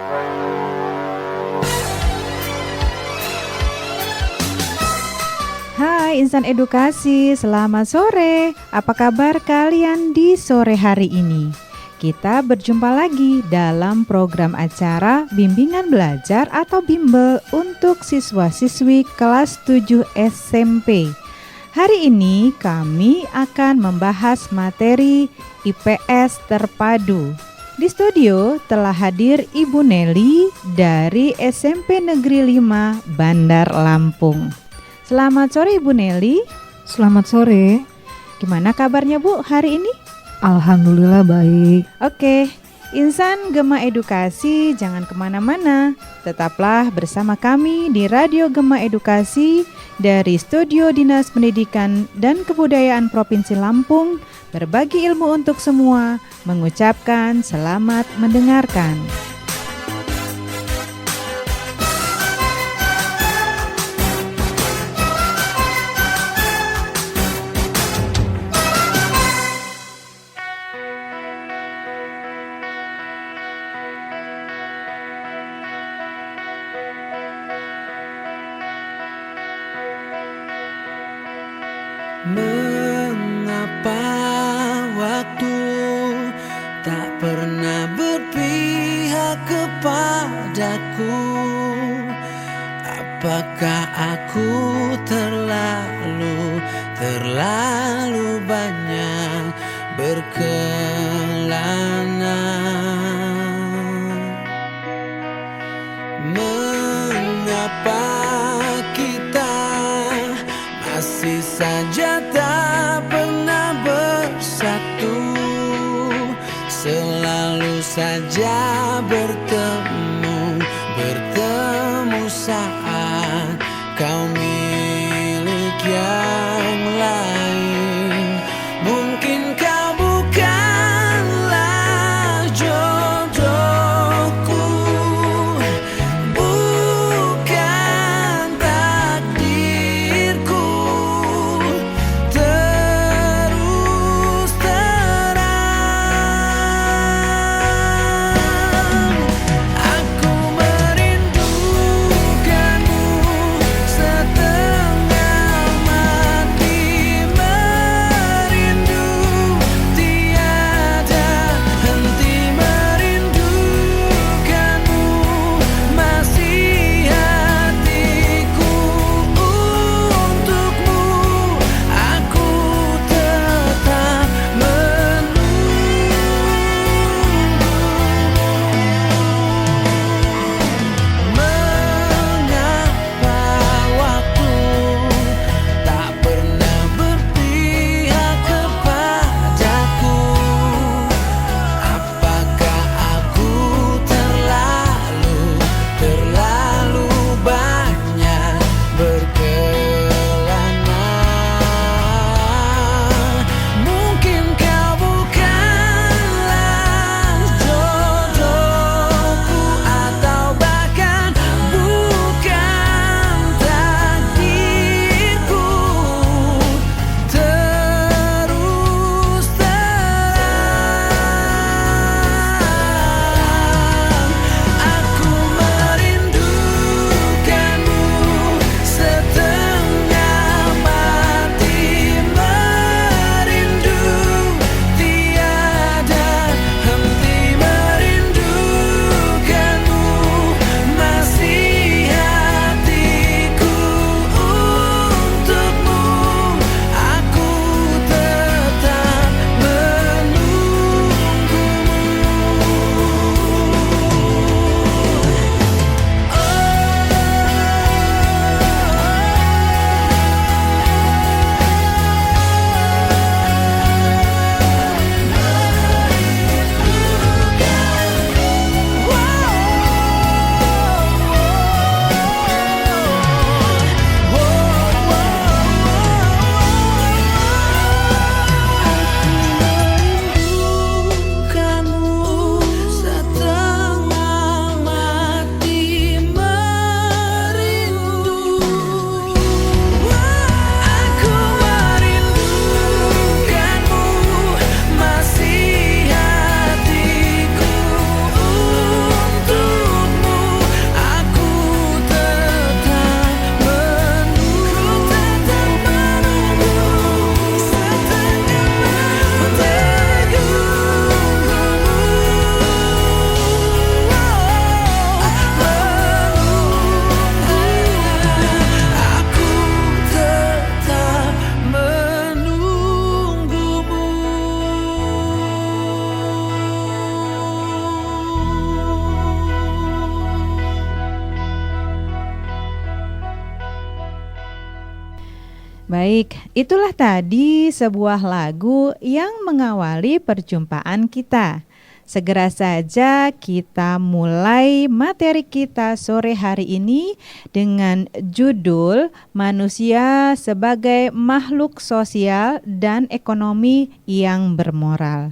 Hai insan edukasi, selamat sore. Apa kabar kalian di sore hari ini? Kita berjumpa lagi dalam program acara Bimbingan Belajar atau Bimbel untuk siswa-siswi kelas 7 SMP. Hari ini kami akan membahas materi IPS terpadu. Di studio telah hadir Ibu Nelly dari SMP Negeri 5 Bandar Lampung. Selamat sore Ibu Nelly. Selamat sore. Gimana kabarnya Bu hari ini? Alhamdulillah baik. Oke, insan Gema Edukasi jangan kemana-mana. Tetaplah bersama kami di Radio Gema Edukasi dari Studio Dinas Pendidikan dan Kebudayaan Provinsi Lampung. Berbagi ilmu untuk semua, mengucapkan selamat mendengarkan. Mengapa waktu tak pernah berpihak kepadaku? Apakah aku terlalu banyak berkelana? Mengapa kita masih saja tak pernah bersatu, selalu saja bertemu saat kau milik yang lain. Mungkin kau bukanlah jodohku, bukan takdirku. Terus terang aku merindukanmu setengah mati. Baik, itulah tadi sebuah lagu yang mengawali perjumpaan kita. Segera saja kita mulai materi kita sore hari ini dengan judul Manusia sebagai Makhluk Sosial dan Ekonomi yang Bermoral.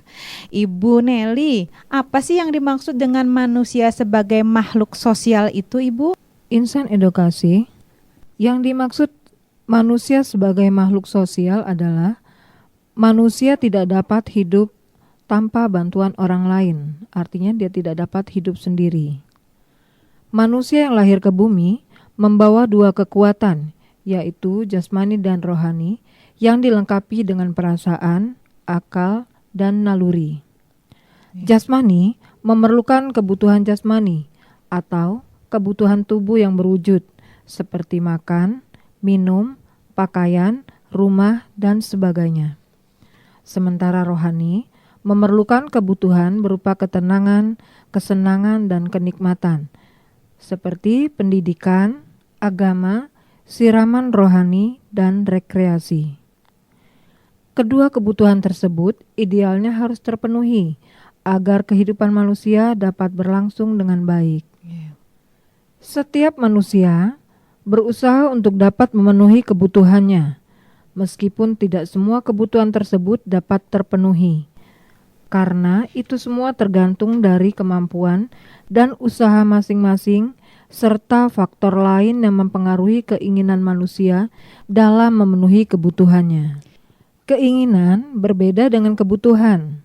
Ibu Nelly, apa sih yang dimaksud dengan manusia sebagai makhluk sosial itu, Ibu? Insan edukasi, yang dimaksud manusia sebagai makhluk sosial adalah manusia tidak dapat hidup tanpa bantuan orang lain, artinya dia tidak dapat hidup sendiri. Manusia yang lahir ke bumi membawa dua kekuatan, yaitu jasmani dan rohani, yang dilengkapi dengan perasaan, akal, dan naluri. Jasmani memerlukan kebutuhan jasmani atau kebutuhan tubuh yang berwujud, seperti makan, minum, pakaian, rumah, dan sebagainya. Sementara rohani memerlukan kebutuhan berupa ketenangan, kesenangan, dan kenikmatan, seperti pendidikan, agama, siraman rohani, dan rekreasi. Kedua kebutuhan tersebut idealnya harus terpenuhi agar kehidupan manusia dapat berlangsung dengan baik. Setiap manusia berusaha untuk dapat memenuhi kebutuhannya, meskipun tidak semua kebutuhan tersebut dapat terpenuhi. Karena itu semua tergantung dari kemampuan dan usaha masing-masing serta faktor lain yang mempengaruhi keinginan manusia dalam memenuhi kebutuhannya. Keinginan berbeda dengan kebutuhan.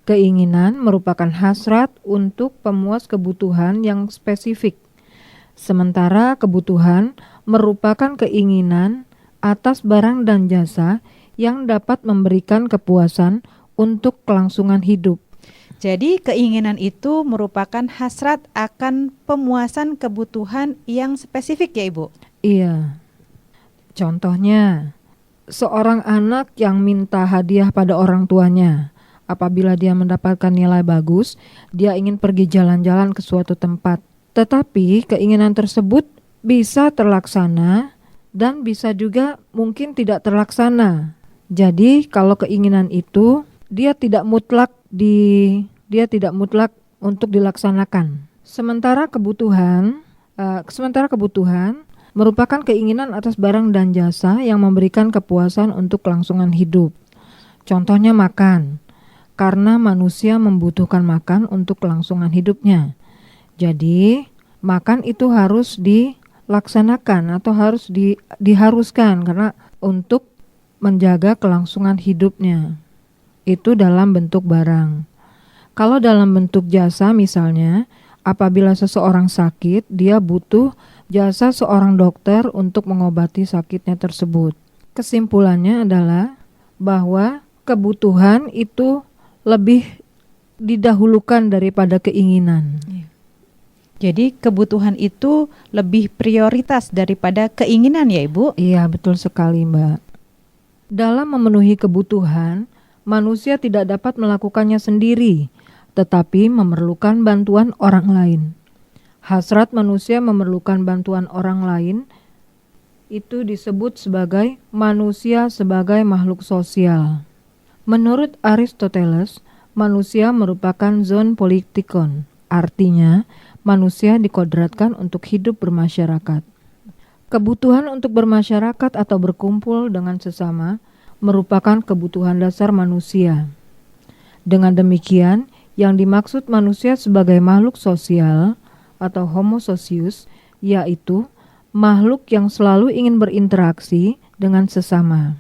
Keinginan merupakan hasrat untuk pemuas kebutuhan yang spesifik. Sementara kebutuhan merupakan keinginan atas barang dan jasa yang dapat memberikan kepuasan untuk kelangsungan hidup. Jadi keinginan itu merupakan hasrat akan pemuasan kebutuhan yang spesifik ya Ibu? Iya. Contohnya, seorang anak yang minta hadiah pada orang tuanya. Apabila dia mendapatkan nilai bagus, dia ingin pergi jalan-jalan ke suatu tempat. Tetapi keinginan tersebut bisa terlaksana dan bisa juga mungkin tidak terlaksana. Jadi kalau keinginan itu dia tidak mutlak untuk dilaksanakan. Sementara kebutuhan merupakan keinginan atas barang dan jasa yang memberikan kepuasan untuk kelangsungan hidup. Contohnya makan, karena manusia membutuhkan makan untuk kelangsungan hidupnya. Jadi makan itu harus dilaksanakan atau harus diharuskan karena untuk menjaga kelangsungan hidupnya. Itu dalam bentuk barang. Kalau dalam bentuk jasa misalnya, apabila seseorang sakit, dia butuh jasa seorang dokter untuk mengobati sakitnya tersebut. Kesimpulannya adalah bahwa kebutuhan itu lebih didahulukan daripada keinginan. Jadi kebutuhan itu lebih prioritas daripada keinginan ya Ibu? Iya, betul sekali Mbak. Dalam memenuhi kebutuhan, manusia tidak dapat melakukannya sendiri, tetapi memerlukan bantuan orang lain. Hasrat manusia memerlukan bantuan orang lain, itu disebut sebagai manusia sebagai makhluk sosial. Menurut Aristoteles, manusia merupakan zoon politikon, artinya manusia dikodratkan untuk hidup bermasyarakat. Kebutuhan untuk bermasyarakat atau berkumpul dengan sesama merupakan kebutuhan dasar manusia. Dengan demikian, yang dimaksud manusia sebagai makhluk sosial atau homo socius, yaitu makhluk yang selalu ingin berinteraksi dengan sesama.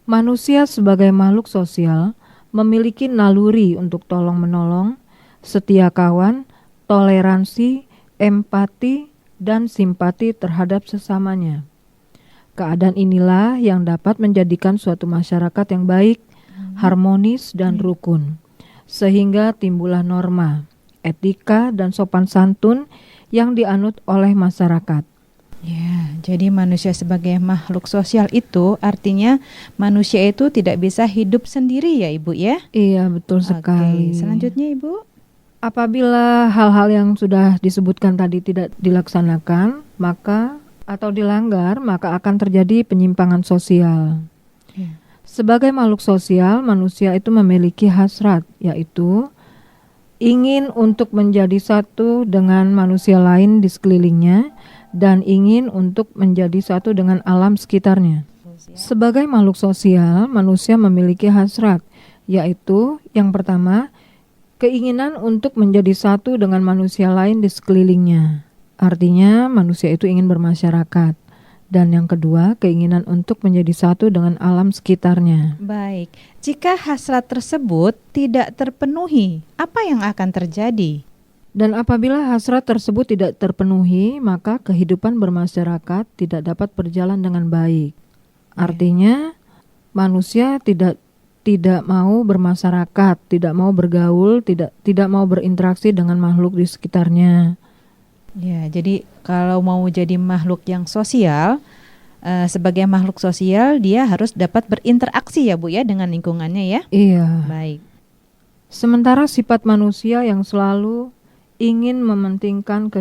Manusia sebagai makhluk sosial memiliki naluri untuk tolong-menolong, setia kawan, toleransi, empati, dan simpati terhadap sesamanya. Keadaan inilah yang dapat menjadikan suatu masyarakat yang baik, harmonis, dan rukun. Sehingga timbullah norma, etika, dan sopan santun yang dianut oleh masyarakat. Ya, jadi manusia sebagai makhluk sosial itu artinya manusia itu tidak bisa hidup sendiri ya Ibu ya? Iya, betul sekali. Selanjutnya Ibu? Apabila hal-hal yang sudah disebutkan tadi tidak dilaksanakan, maka atau dilanggar, maka akan terjadi penyimpangan sosial. Sebagai makhluk sosial, manusia itu memiliki hasrat, yaitu ingin untuk menjadi satu dengan manusia lain di sekelilingnya dan ingin untuk menjadi satu dengan alam sekitarnya. Sebagai makhluk sosial, manusia memiliki hasrat, yaitu yang pertama, keinginan untuk menjadi satu dengan manusia lain di sekelilingnya. Artinya manusia itu ingin bermasyarakat. Dan yang kedua, keinginan untuk menjadi satu dengan alam sekitarnya. Baik, jika hasrat tersebut tidak terpenuhi, apa yang akan terjadi? Dan apabila hasrat tersebut tidak terpenuhi, maka kehidupan bermasyarakat tidak dapat berjalan dengan baik. Artinya manusia tidak mau bermasyarakat, tidak mau bergaul, tidak mau berinteraksi dengan makhluk di sekitarnya. Ya, jadi kalau mau jadi makhluk yang sosial, sebagai makhluk sosial dia harus dapat berinteraksi ya Bu ya dengan lingkungannya ya. Iya. Baik. Sementara sifat manusia yang selalu ingin meningkatkan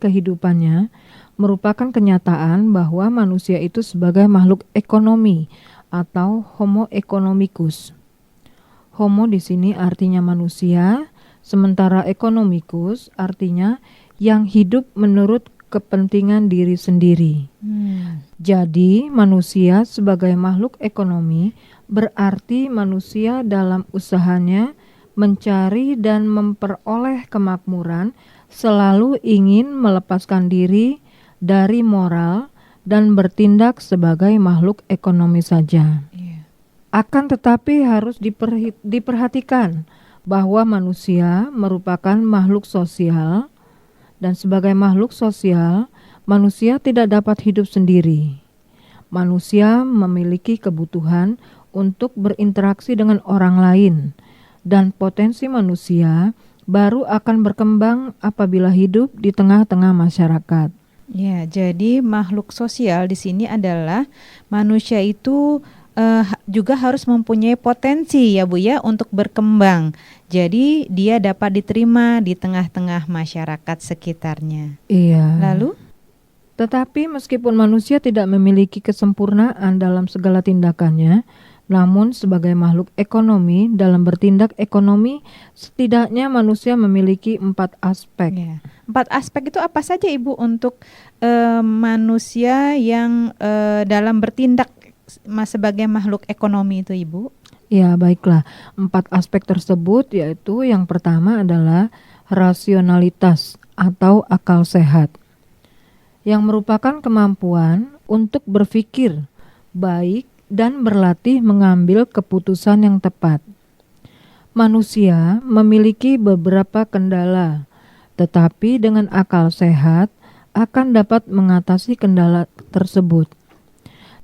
kehidupannya merupakan kenyataan bahwa manusia itu sebagai makhluk ekonomi atau homo economicus. Homo di sini artinya manusia, sementara economicus artinya yang hidup menurut kepentingan diri sendiri. Jadi manusia sebagai makhluk ekonomi berarti manusia dalam usahanya mencari dan memperoleh kemakmuran selalu ingin melepaskan diri dari moral dan bertindak sebagai makhluk ekonomi saja. Akan tetapi harus diperhatikan bahwa manusia merupakan makhluk sosial dan sebagai makhluk sosial, manusia tidak dapat hidup sendiri. Manusia memiliki kebutuhan untuk berinteraksi dengan orang lain dan potensi manusia baru akan berkembang apabila hidup di tengah-tengah masyarakat. Ya, jadi makhluk sosial di sini adalah manusia itu juga harus mempunyai potensi ya Bu ya untuk berkembang. Jadi dia dapat diterima di tengah-tengah masyarakat sekitarnya. Iya. Lalu? Tetapi meskipun manusia tidak memiliki kesempurnaan dalam segala tindakannya, namun sebagai makhluk ekonomi dalam bertindak ekonomi, setidaknya manusia memiliki 4 aspek. Ya. 4 aspek itu apa saja Ibu untuk manusia yang dalam bertindak sebagai makhluk ekonomi itu Ibu? Ya, baiklah. 4 aspek tersebut yaitu yang pertama adalah rasionalitas atau akal sehat, yang merupakan kemampuan untuk berpikir baik dan berlatih mengambil keputusan yang tepat. Manusia memiliki beberapa kendala, tetapi dengan akal sehat akan dapat mengatasi kendala tersebut.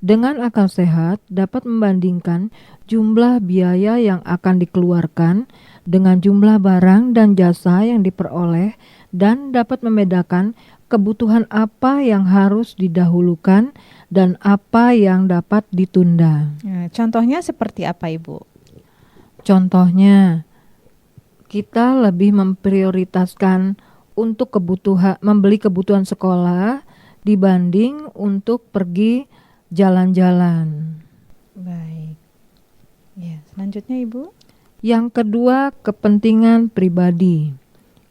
Dengan akal sehat dapat membandingkan jumlah biaya yang akan dikeluarkan dengan jumlah barang dan jasa yang diperoleh dan dapat membedakan kebutuhan apa yang harus didahulukan dan apa yang dapat ditunda. Nah, contohnya seperti apa Ibu? Contohnya, kita lebih memprioritaskan untuk membeli kebutuhan sekolah dibanding untuk pergi jalan-jalan. Baik. Ya, selanjutnya Ibu. Yang kedua, kepentingan pribadi.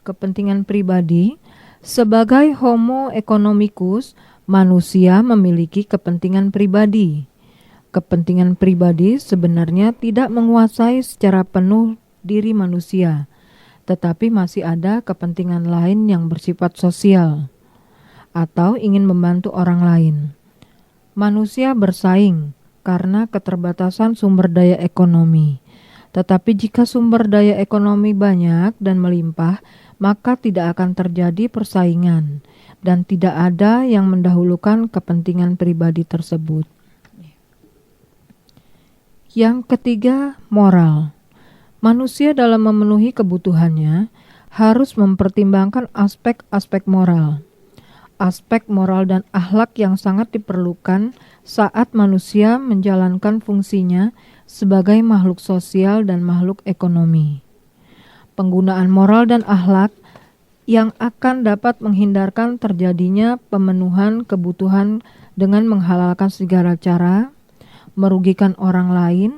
Kepentingan pribadi, sebagai homo economicus, manusia memiliki kepentingan pribadi. Kepentingan pribadi sebenarnya tidak menguasai secara penuh diri manusia, tetapi masih ada kepentingan lain yang bersifat sosial atau ingin membantu orang lain. Manusia bersaing karena keterbatasan sumber daya ekonomi. Tetapi jika sumber daya ekonomi banyak dan melimpah, maka tidak akan terjadi persaingan dan tidak ada yang mendahulukan kepentingan pribadi tersebut. Yang ketiga, moral. Manusia dalam memenuhi kebutuhannya harus mempertimbangkan aspek-aspek moral. Aspek moral dan akhlak yang sangat diperlukan saat manusia menjalankan fungsinya sebagai makhluk sosial dan makhluk ekonomi. Penggunaan moral dan akhlak yang akan dapat menghindarkan terjadinya pemenuhan kebutuhan dengan menghalalkan segala cara, merugikan orang lain,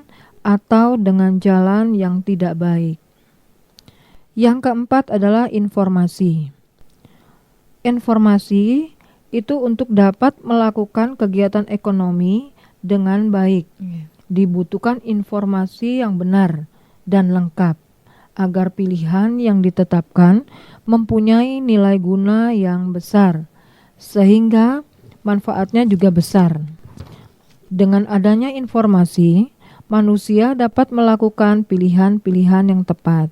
atau dengan jalan yang tidak baik. Yang keempat adalah informasi. Informasi itu untuk dapat melakukan kegiatan ekonomi dengan baik. Dibutuhkan informasi yang benar dan lengkap agar pilihan yang ditetapkan mempunyai nilai guna yang besar sehingga manfaatnya juga besar. Dengan adanya informasi, manusia dapat melakukan pilihan-pilihan yang tepat.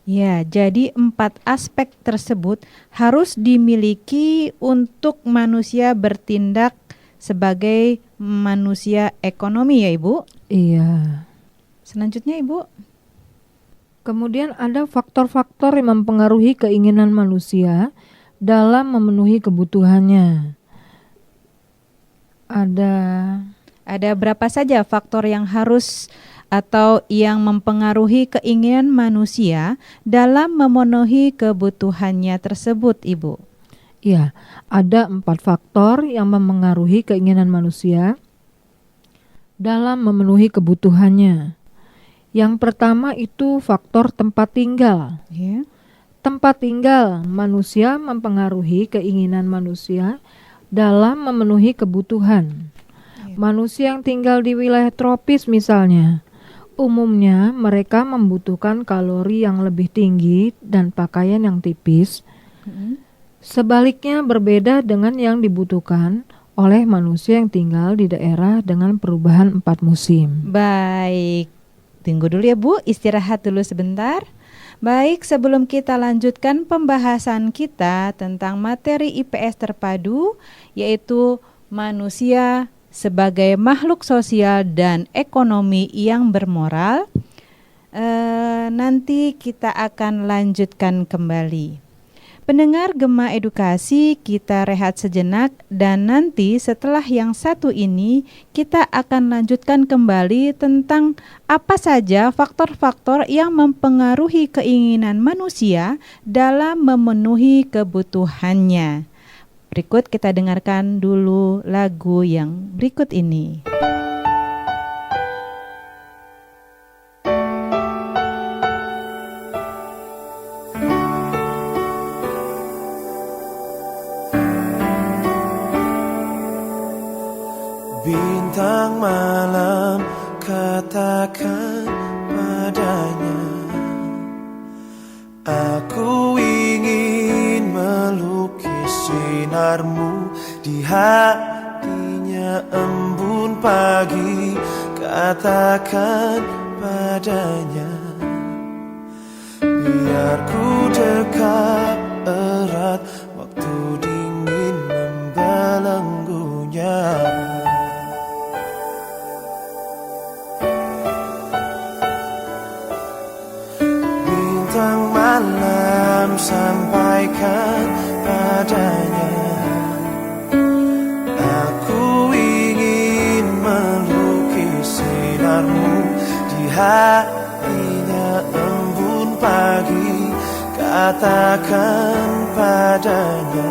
Ya, jadi 4 aspek tersebut harus dimiliki untuk manusia bertindak sebagai manusia ekonomi ya Ibu. Iya. Selanjutnya Ibu. Kemudian ada faktor-faktor yang mempengaruhi keinginan manusia dalam memenuhi kebutuhannya. Ada berapa saja faktor yang harus atau yang mempengaruhi keinginan manusia dalam memenuhi kebutuhannya tersebut, Ibu? Ya, ada 4 faktor yang mempengaruhi keinginan manusia dalam memenuhi kebutuhannya. Yang pertama itu faktor tempat tinggal. Ya. Tempat tinggal manusia mempengaruhi keinginan manusia dalam memenuhi kebutuhan. Manusia yang tinggal di wilayah tropis misalnya, umumnya mereka membutuhkan kalori yang lebih tinggi dan pakaian yang tipis. Sebaliknya berbeda dengan yang dibutuhkan oleh manusia yang tinggal di daerah dengan perubahan 4 musim. Baik, tunggu dulu ya Bu, istirahat dulu sebentar. Baik, sebelum kita lanjutkan pembahasan kita tentang materi IPS terpadu, yaitu manusia sebagai makhluk sosial dan ekonomi yang bermoral, nanti kita akan lanjutkan kembali. Pendengar Gema Edukasi, kita rehat sejenak dan nanti setelah yang satu ini kita akan lanjutkan kembali tentang apa saja faktor-faktor yang mempengaruhi keinginan manusia dalam memenuhi kebutuhannya. Berikut kita dengarkan dulu lagu yang berikut ini. Bintang malam katakan padanya, aku ingin melukis sinarmu di hatinya embun pagi. Katakan padanya, biar ku dekat erat waktu dingin membelenggunya. Bintang malam sampaikan padanya, aku ingin melukis sinarmu di hatinya embun pagi. Katakan padanya,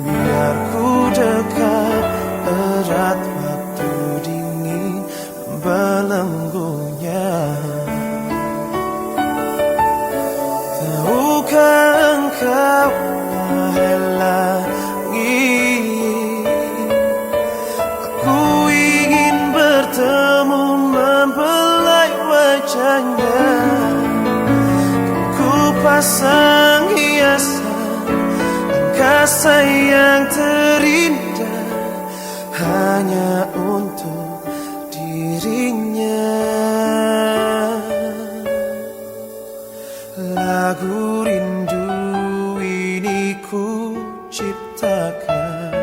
biar ku dekat erat waktu dingin membelenggunya. Tahukah engkau, wahai langit, aku ingin bertemu membelai wajahnya. Ku pasang hiasan angkasa yang terindah hanya untuk dirinya. Lagu rindu ini ku ciptakan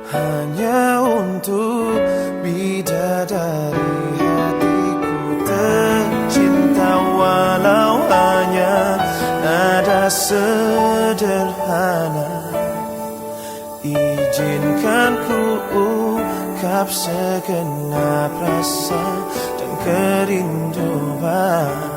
hanya untuk bidadari hatiku tercinta, walau hanya nada sederhana. Izinkan ku ungkap segenap rasa dan kerinduan.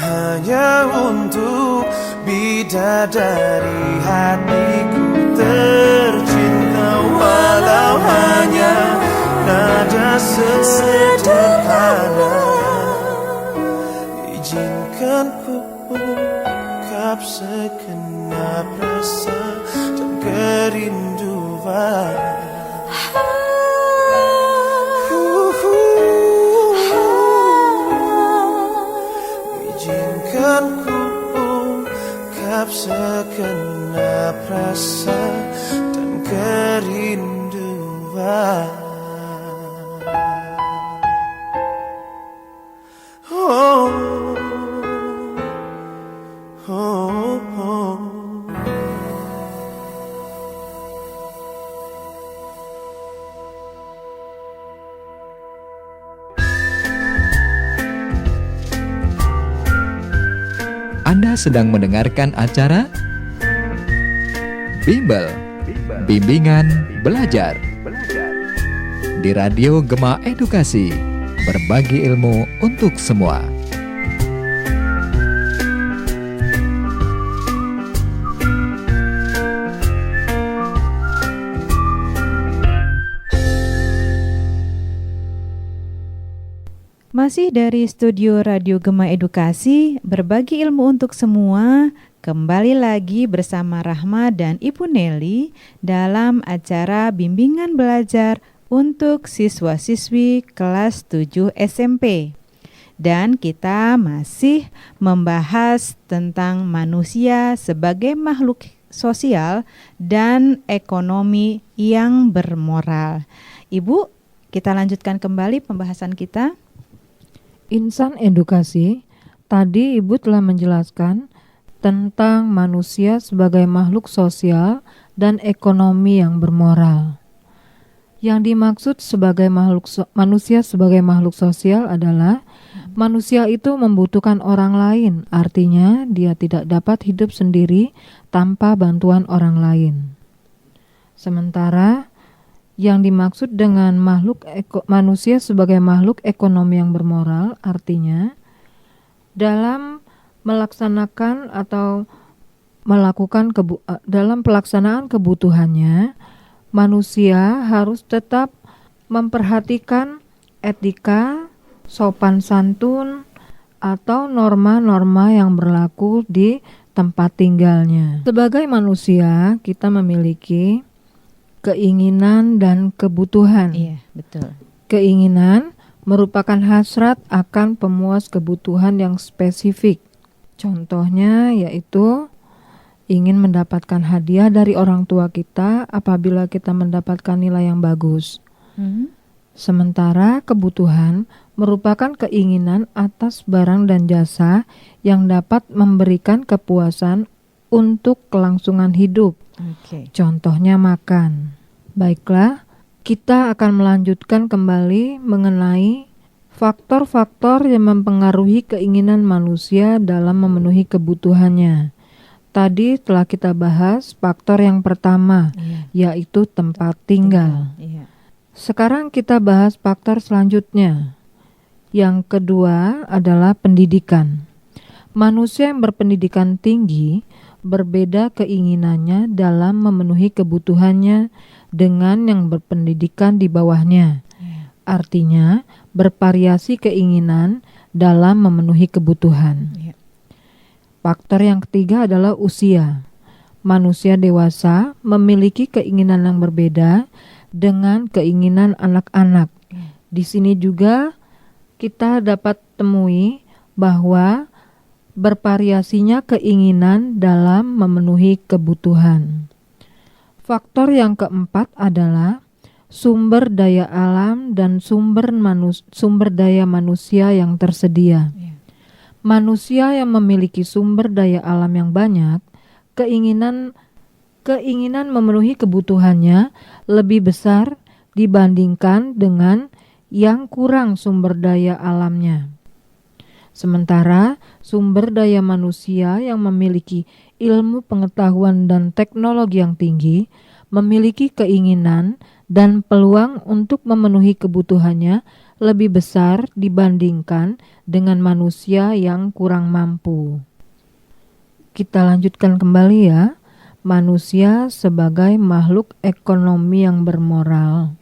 hanya untuk bidadari hatiku tercinta, walau hanya nada sederhana. Izinkan ku ungkap segenap rasa dan kerinduan. Izinkan ku ungkap segenap rasa dan kerinduan. Oh, oh, oh. Anda sedang mendengarkan acara Bimbel, Bimbingan Belajar di Radio Gema Edukasi, berbagi ilmu untuk semua. Masih dari studio Radio Gema Edukasi, berbagi ilmu untuk semua. Kembali lagi bersama Rahma dan Ibu Nelly dalam acara bimbingan belajar untuk siswa-siswi kelas 7 SMP. Dan kita masih membahas tentang manusia sebagai makhluk sosial dan ekonomi yang bermoral. Ibu, kita lanjutkan kembali pembahasan kita. Insan edukasi, tadi Ibu telah menjelaskan tentang manusia sebagai makhluk sosial dan ekonomi yang bermoral. Yang dimaksud sebagai manusia sebagai makhluk sosial adalah manusia itu membutuhkan orang lain, artinya dia tidak dapat hidup sendiri tanpa bantuan orang lain. Sementara yang dimaksud dengan manusia sebagai makhluk ekonomi yang bermoral artinya dalam melaksanakan atau dalam pelaksanaan kebutuhannya, manusia harus tetap memperhatikan etika, sopan santun, atau norma-norma yang berlaku di tempat tinggalnya. Sebagai manusia, kita memiliki keinginan dan kebutuhan. Iya, betul. Keinginan merupakan hasrat akan pemuas kebutuhan yang spesifik. Contohnya yaitu ingin mendapatkan hadiah dari orang tua kita apabila kita mendapatkan nilai yang bagus. Sementara kebutuhan merupakan keinginan atas barang dan jasa yang dapat memberikan kepuasan untuk kelangsungan hidup. Contohnya makan. Baiklah, kita akan melanjutkan kembali mengenai faktor-faktor yang mempengaruhi keinginan manusia dalam memenuhi kebutuhannya. Tadi telah kita bahas faktor yang pertama, yaitu tempat tinggal. Sekarang kita bahas faktor selanjutnya. Yang kedua adalah pendidikan. Manusia yang berpendidikan tinggi berbeda keinginannya dalam memenuhi kebutuhannya dengan yang berpendidikan di bawahnya. Artinya, bervariasi keinginan dalam memenuhi kebutuhan. Faktor yang ketiga adalah usia. Manusia dewasa memiliki keinginan yang berbeda dengan keinginan anak-anak. Di sini juga kita dapat temui bahwa bervariasinya keinginan dalam memenuhi kebutuhan. Faktor yang keempat adalah sumber daya alam dan sumber daya manusia yang tersedia. Manusia yang memiliki sumber daya alam yang banyak, keinginan memenuhi kebutuhannya lebih besar dibandingkan dengan yang kurang sumber daya alamnya. Sementara sumber daya manusia yang memiliki ilmu pengetahuan dan teknologi yang tinggi memiliki keinginan dan peluang untuk memenuhi kebutuhannya lebih besar dibandingkan dengan manusia yang kurang mampu. Kita lanjutkan kembali ya. Manusia sebagai makhluk ekonomi yang bermoral.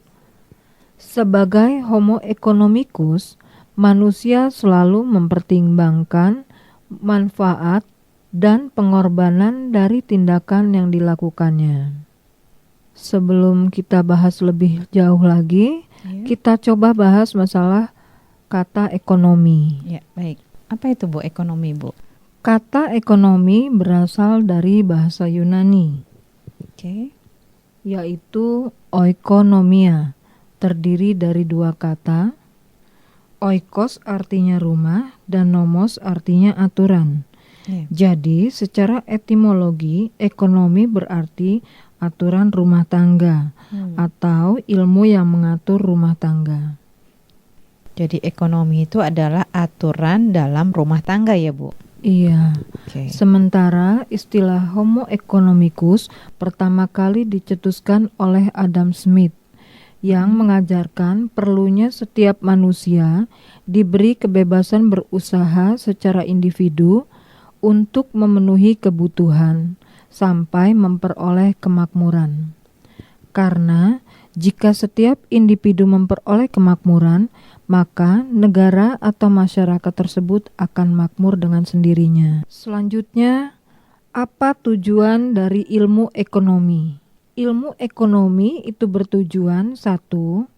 Sebagai Homo economicus, manusia selalu mempertimbangkan manfaat dan pengorbanan dari tindakan yang dilakukannya. Sebelum kita bahas lebih jauh lagi, kita coba bahas masalah kata ekonomi. Ya, baik. Apa itu Bu ekonomi, Bu? Kata ekonomi berasal dari bahasa Yunani, Oke. yaitu oikonomia, terdiri dari dua kata. Oikos artinya rumah dan nomos artinya aturan. Ya. Jadi secara etimologi, ekonomi berarti aturan rumah tangga atau ilmu yang mengatur rumah tangga. Jadi ekonomi itu adalah aturan dalam rumah tangga ya, Bu? Iya. Oke. Sementara istilah Homo economicus pertama kali dicetuskan oleh Adam Smith yang mengajarkan perlunya setiap manusia diberi kebebasan berusaha secara individu untuk memenuhi kebutuhan sampai memperoleh kemakmuran. Karena jika setiap individu memperoleh kemakmuran, maka negara atau masyarakat tersebut akan makmur dengan sendirinya. Selanjutnya, apa tujuan dari ilmu ekonomi? Ilmu ekonomi itu bertujuan satu,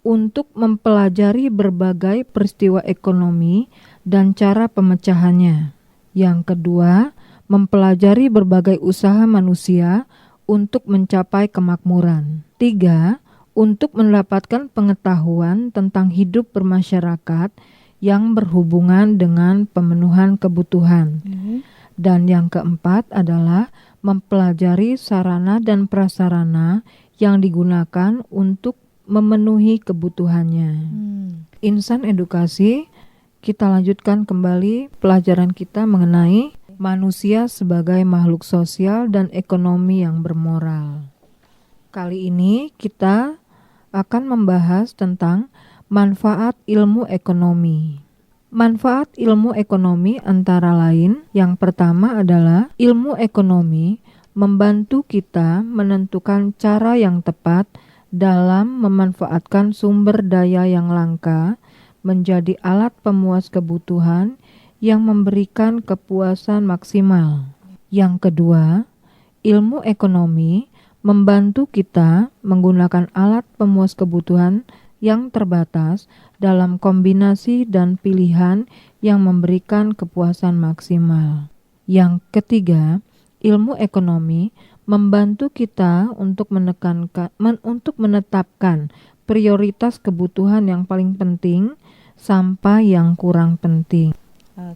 untuk mempelajari berbagai peristiwa ekonomi dan cara pemecahannya. Yang kedua, mempelajari berbagai usaha manusia untuk mencapai kemakmuran. Tiga, untuk mendapatkan pengetahuan tentang hidup bermasyarakat yang berhubungan dengan pemenuhan kebutuhan. Dan yang keempat adalah mempelajari sarana dan prasarana yang digunakan untuk memenuhi kebutuhannya. Insan edukasi, kita lanjutkan kembali pelajaran kita mengenai manusia sebagai makhluk sosial dan ekonomi yang bermoral. Kali ini kita akan membahas tentang manfaat ilmu ekonomi. Manfaat ilmu ekonomi antara lain, yang pertama adalah ilmu ekonomi membantu kita menentukan cara yang tepat dalam memanfaatkan sumber daya yang langka menjadi alat pemuas kebutuhan yang memberikan kepuasan maksimal. Yang kedua, ilmu ekonomi membantu kita menggunakan alat pemuas kebutuhan yang terbatas dalam kombinasi dan pilihan yang memberikan kepuasan maksimal. Yang ketiga, ilmu ekonomi membantu kita untuk menetapkan prioritas kebutuhan yang paling penting sampai yang kurang penting.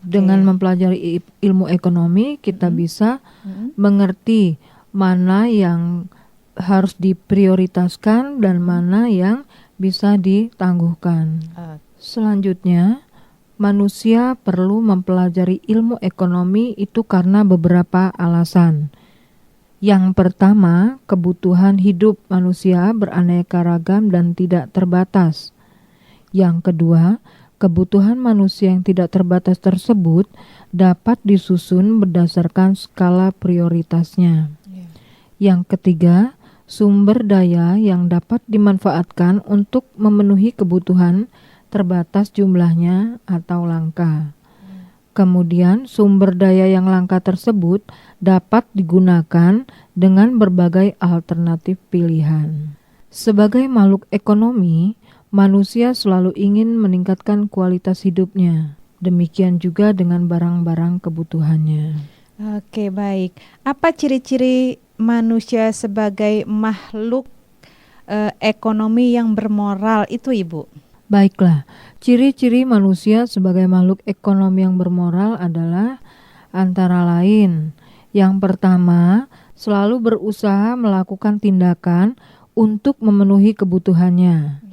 Dengan mempelajari ilmu ekonomi, kita bisa mengerti mana yang harus diprioritaskan dan mana yang bisa ditangguhkan. Selanjutnya, manusia perlu mempelajari ilmu ekonomi itu karena beberapa alasan. Yang pertama, kebutuhan hidup manusia beraneka ragam dan tidak terbatas. Yang kedua, kebutuhan manusia yang tidak terbatas tersebut dapat disusun berdasarkan skala prioritasnya. Yang ketiga, sumber daya yang dapat dimanfaatkan untuk memenuhi kebutuhan terbatas jumlahnya atau langka. Kemudian, sumber daya yang langka tersebut dapat digunakan dengan berbagai alternatif pilihan. Sebagai makhluk ekonomi, manusia selalu ingin meningkatkan kualitas hidupnya. Demikian juga dengan barang-barang kebutuhannya. Oke, baik. Apa ciri-ciri manusia sebagai makhluk ekonomi yang bermoral itu, Ibu? Baiklah, ciri-ciri manusia sebagai makhluk ekonomi yang bermoral adalah antara lain, yang pertama, selalu berusaha melakukan tindakan untuk memenuhi kebutuhannya.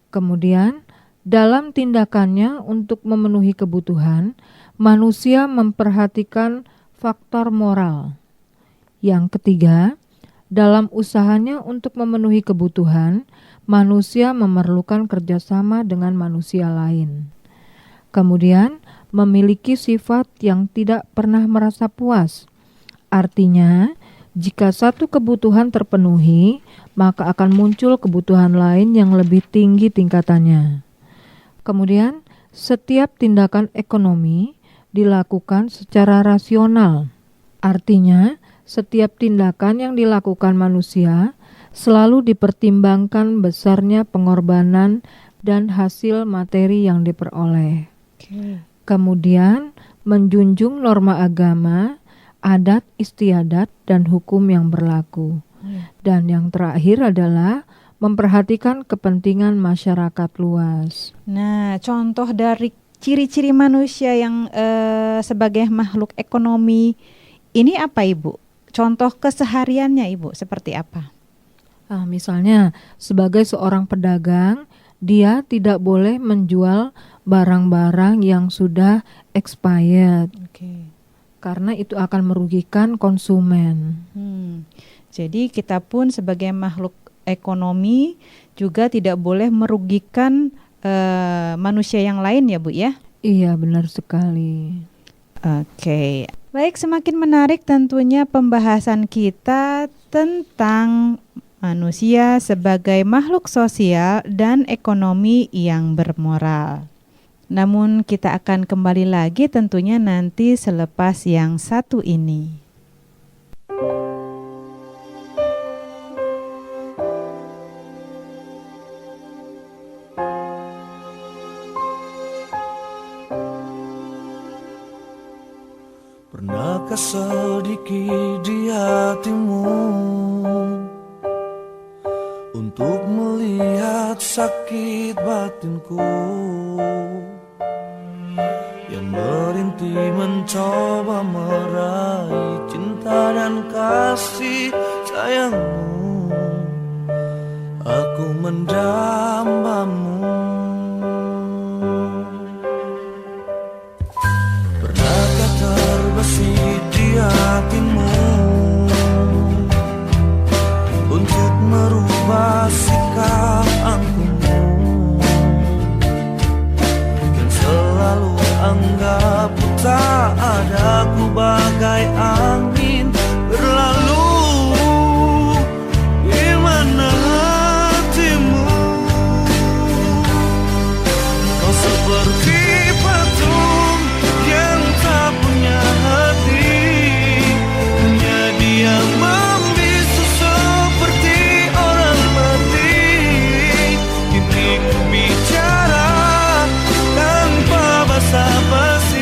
Kemudian, dalam tindakannya untuk memenuhi kebutuhan, manusia memperhatikan faktor moral. Yang ketiga, Dalam usahanya untuk memenuhi kebutuhan, manusia memerlukan kerjasama dengan manusia lain. Kemudian, memiliki sifat yang tidak pernah merasa puas. Artinya, jika satu kebutuhan terpenuhi, maka akan muncul kebutuhan lain yang lebih tinggi tingkatannya. Kemudian, setiap tindakan ekonomi dilakukan secara rasional. Artinya, setiap tindakan yang dilakukan manusia selalu dipertimbangkan besarnya pengorbanan dan hasil materi yang diperoleh. Kemudian, menjunjung norma agama, adat istiadat, dan hukum yang berlaku. Dan yang terakhir adalah memperhatikan kepentingan masyarakat luas. Nah, contoh dari ciri-ciri manusia yang sebagai makhluk ekonomi ini apa, Ibu? Contoh kesehariannya, Ibu, seperti apa? Misalnya, sebagai seorang pedagang, dia tidak boleh menjual barang-barang yang sudah expired. Karena itu akan merugikan konsumen. Jadi kita pun sebagai makhluk ekonomi juga tidak boleh merugikan manusia yang lain ya, Bu ya? Iya, benar sekali. Oke. Baik, semakin menarik tentunya pembahasan kita tentang manusia sebagai makhluk sosial dan ekonomi yang bermoral. Namun kita akan kembali lagi tentunya nanti selepas yang satu ini. Pernahkah sedikit di hatimu untuk melihat sakit batinku yang merintih mencoba meraih cinta dan kasih sayangmu? Aku mendambamu. Pernahkah terbesit di hatimu untuk merubah sikap angkuhmu dan selalu anggap tak ada, ku bagai angin berlalu? Di mana hatimu? Kau seperti patung yang tak punya hati, hanya dia membisu seperti orang mati. Kini ku bicara tanpa basa-basi.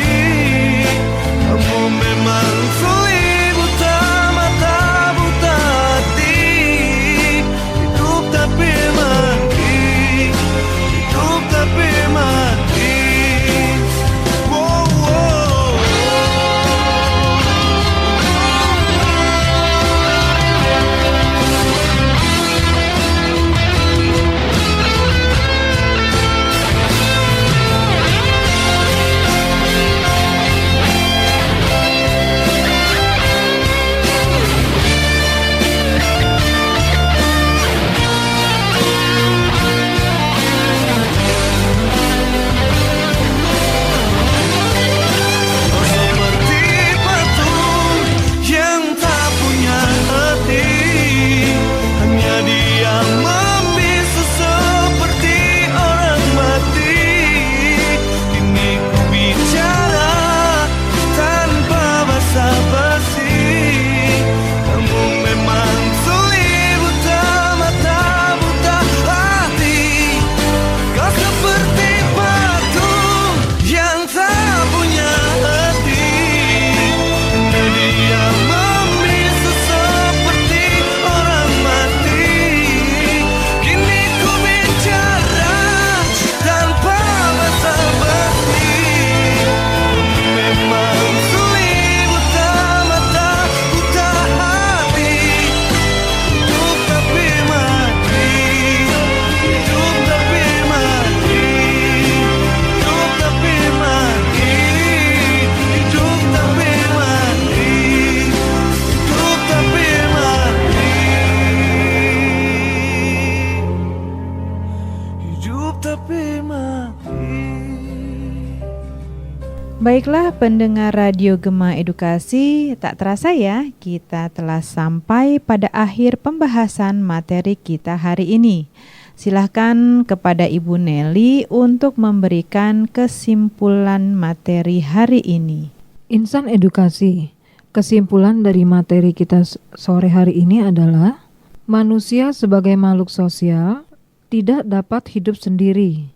Baiklah pendengar Radio Gema Edukasi, tak terasa ya kita telah sampai pada akhir pembahasan materi kita hari ini. Silahkan kepada Ibu Nelly untuk memberikan kesimpulan materi hari ini. Insan Edukasi, kesimpulan dari materi kita sore hari ini adalah manusia sebagai makhluk sosial tidak dapat hidup sendiri.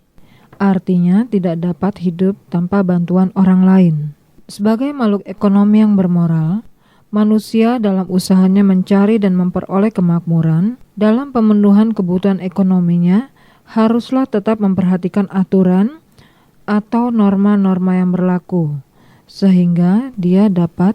Artinya tidak dapat hidup tanpa bantuan orang lain. Sebagai makhluk ekonomi yang bermoral, manusia dalam usahanya mencari dan memperoleh kemakmuran, dalam pemenuhan kebutuhan ekonominya haruslah tetap memperhatikan aturan atau norma-norma yang berlaku, sehingga dia dapat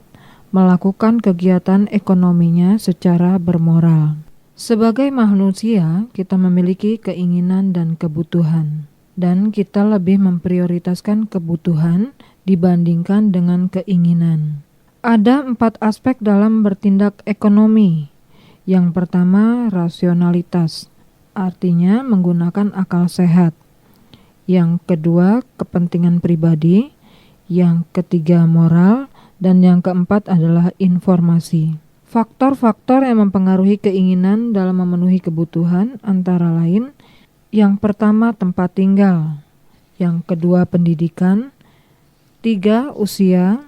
melakukan kegiatan ekonominya secara bermoral. Sebagai manusia, kita memiliki keinginan dan kebutuhan. Dan kita lebih memprioritaskan kebutuhan dibandingkan dengan keinginan. Ada 4 aspek dalam bertindak ekonomi. Yang pertama, rasionalitas, artinya menggunakan akal sehat. Yang kedua, kepentingan pribadi. Yang ketiga, moral. Dan yang keempat adalah informasi. Faktor-faktor yang mempengaruhi keinginan dalam memenuhi kebutuhan antara lain: yang pertama, tempat tinggal. Yang kedua, pendidikan. 3, usia.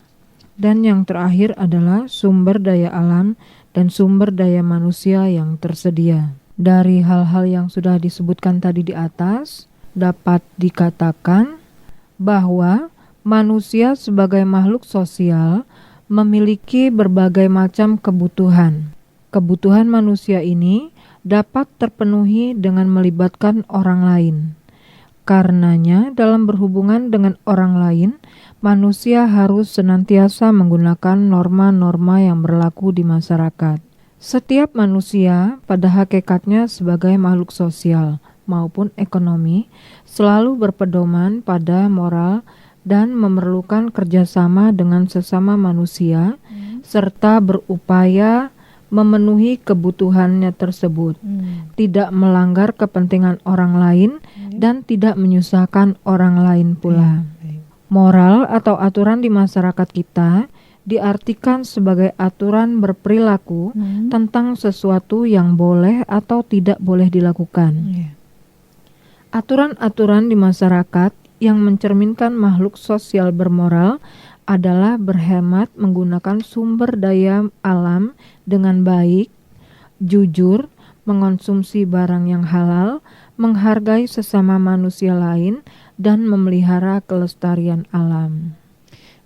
Dan yang terakhir adalah sumber daya alam dan sumber daya manusia yang tersedia. Dari hal-hal yang sudah disebutkan tadi di atas, dapat dikatakan bahwa manusia sebagai makhluk sosial memiliki berbagai macam kebutuhan. Kebutuhan manusia ini dapat terpenuhi dengan melibatkan orang lain. Karenanya, dalam berhubungan dengan orang lain, manusia harus senantiasa menggunakan norma-norma yang berlaku di masyarakat. Setiap manusia pada hakikatnya sebagai makhluk sosial maupun ekonomi selalu berpedoman pada moral dan memerlukan kerjasama dengan sesama manusia serta berupaya memenuhi kebutuhannya tersebut, tidak melanggar kepentingan orang lain dan tidak menyusahkan orang lain pula. Moral atau aturan di masyarakat kita diartikan sebagai aturan berperilaku tentang sesuatu yang boleh atau tidak boleh dilakukan. Aturan-aturan di masyarakat yang mencerminkan makhluk sosial bermoral adalah berhemat menggunakan sumber daya alam dengan baik, jujur, mengonsumsi barang yang halal, menghargai sesama manusia lain, dan memelihara kelestarian alam.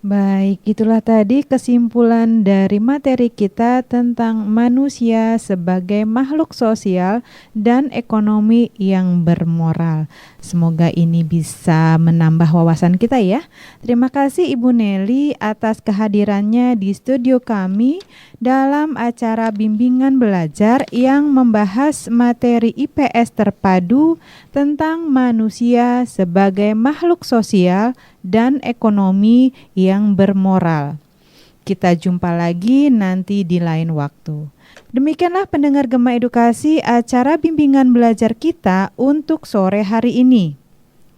Baik, itulah tadi kesimpulan dari materi kita tentang manusia sebagai makhluk sosial dan ekonomi yang bermoral. Semoga ini bisa menambah wawasan kita ya. Terima kasih Ibu Nelly atas kehadirannya di studio kami dalam acara bimbingan belajar yang membahas materi IPS terpadu tentang manusia sebagai makhluk sosial dan ekonomi yang bermoral. Kita jumpa lagi nanti di lain waktu. Demikianlah pendengar Gema Edukasi acara bimbingan belajar kita untuk sore hari ini.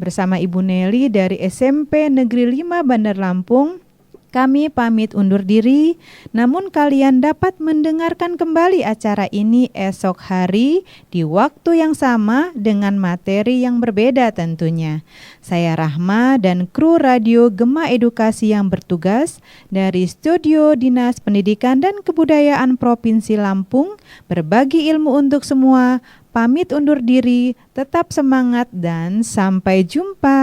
Bersama Ibu Nelly dari SMP Negeri 5 Bandar Lampung, kami pamit undur diri, namun kalian dapat mendengarkan kembali acara ini esok hari di waktu yang sama dengan materi yang berbeda tentunya. Saya Rahma dan kru Radio Gema Edukasi yang bertugas dari Studio Dinas Pendidikan dan Kebudayaan Provinsi Lampung berbagi ilmu untuk semua. Pamit undur diri, tetap semangat dan sampai jumpa.